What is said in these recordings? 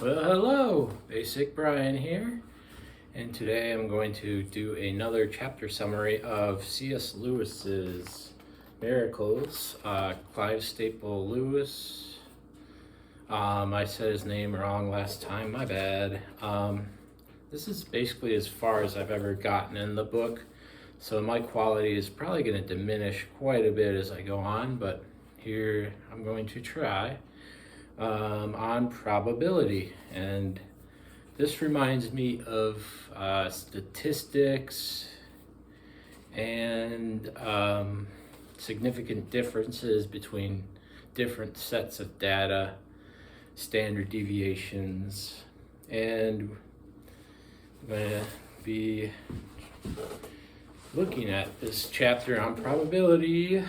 Well, hello, Basic Brian here, and today I'm going to do another chapter summary of C.S. Lewis's Miracles. Clive Staple Lewis. I said his name wrong last time, my bad. This is basically as far as I've ever gotten in the book, so my quality is probably going to diminish quite a bit as I go on, but here I'm going to try. On probability, and this reminds me of statistics and significant differences between different sets of data, standard deviations, and I'm going to be looking at this chapter on probability.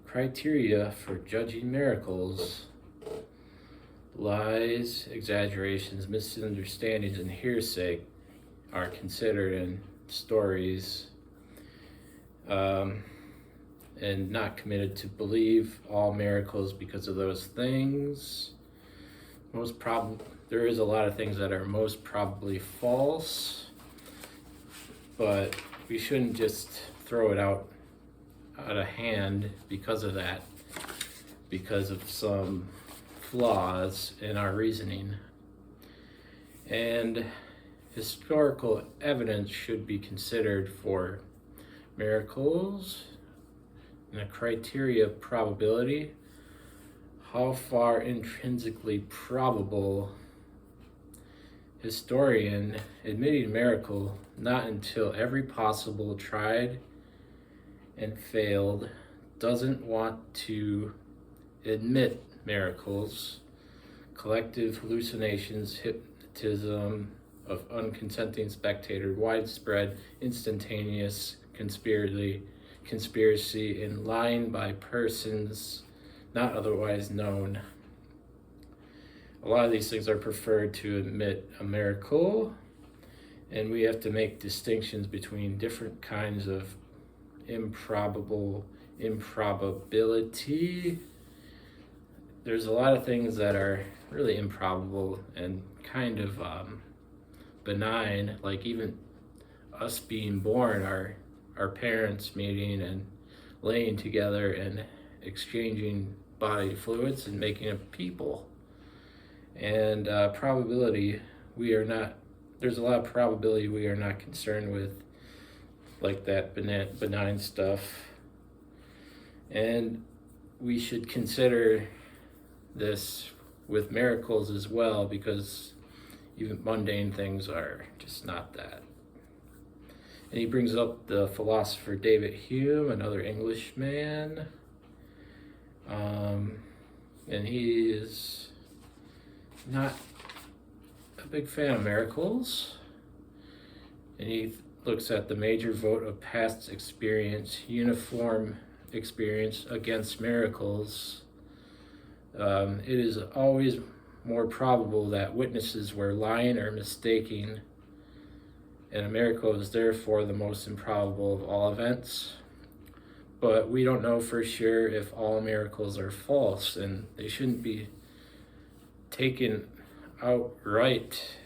Criteria for judging miracles. Lies, exaggerations, misunderstandings, and hearsay are considered in stories, and not committed to believe all miracles because of those things. There is a lot of things that are most probably false, but we shouldn't just throw it out of hand because of that, because of some flaws in our reasoning. And historical evidence should be considered for miracles, and a criteria of probability: how far intrinsically probable. Historian admitting miracle not until every possible tried and failed, doesn't want to admit miracles, collective hallucinations, hypnotism of unconsenting spectator, widespread, instantaneous conspiracy, and lying by persons not otherwise known. A lot of these things are preferred to admit a miracle, and we have to make distinctions between different kinds of improbability. There's a lot of things that are really improbable and kind of benign, like even us being born, our parents meeting and laying together and exchanging body fluids and making a people. And probability, there's a lot of probability we are not concerned with, like that benign stuff. And we should consider this with miracles as well, because even mundane things are just not that. And he brings up the philosopher David Hume, another Englishman. And he is not a big fan of miracles. And he looks at the major vote of past experience, uniform experience against miracles. It is always more probable that witnesses were lying or mistaking, and a miracle is therefore the most improbable of all events. But we don't know for sure if all miracles are false, and they shouldn't be taken outright.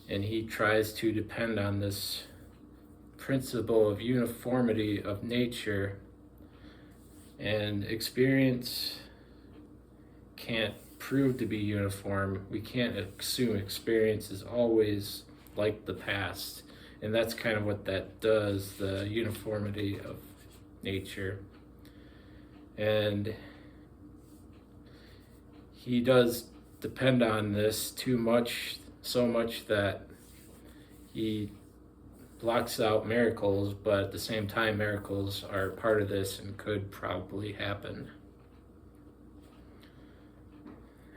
And he tries to depend on this principle of uniformity of nature, and experience can't prove to be uniform. We can't assume experience is always like the past, and that's kind of what that does, the uniformity of nature. And he does depend on this too much, so much that he blocks out miracles, but at the same time miracles are part of this and could probably happen.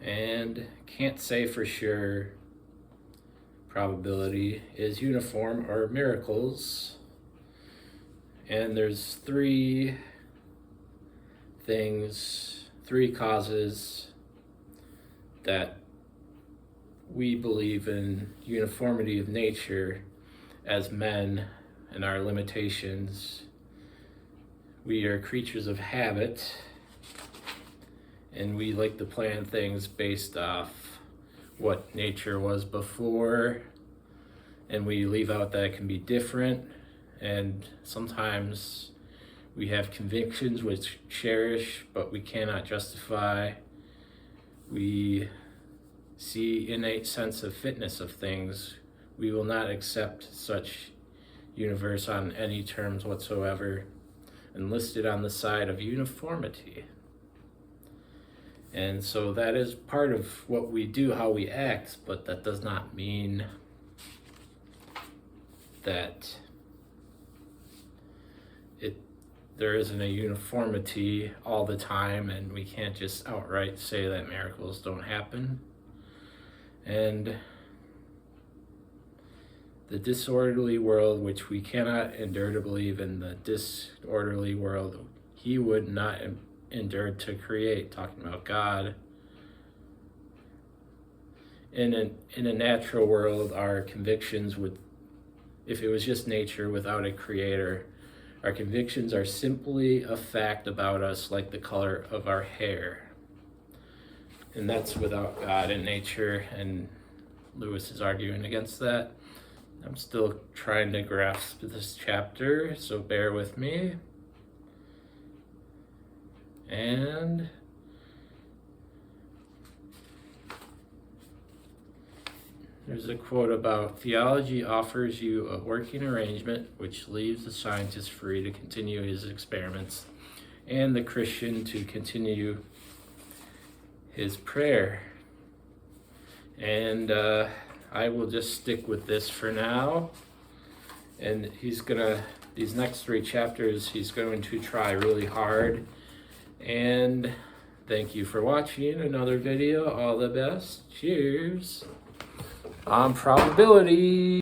And can't say for sure probability is uniform or miracles. And there's three causes that we believe in uniformity of nature as men and our limitations. We are creatures of habit, and we like to plan things based off what nature was before, and we leave out that it can be different. And sometimes we have convictions which cherish but we cannot justify. We see innate sense of fitness of things. We will not accept such universe on any terms whatsoever, and listed on the side of uniformity. And so that is part of what we do, how we act, but that does not mean that there isn't a uniformity all the time, and we can't just outright say that miracles don't happen. And the disorderly world, which we cannot endure to believe in, the disorderly world he would not endure to create, talking about God. In a natural world, our convictions would, if it was just nature without a creator, our convictions are simply a fact about us, like the color of our hair. And that's without God and nature, and Lewis is arguing against that. I'm still trying to grasp this chapter, so bear with me. And there's a quote about theology offers you a working arrangement which leaves the scientist free to continue his experiments and the Christian to continue his prayer. And I will just stick with this for now. And these next 3 chapters, he's going to try really hard. And thank you for watching another video. All the best. Cheers. On probability.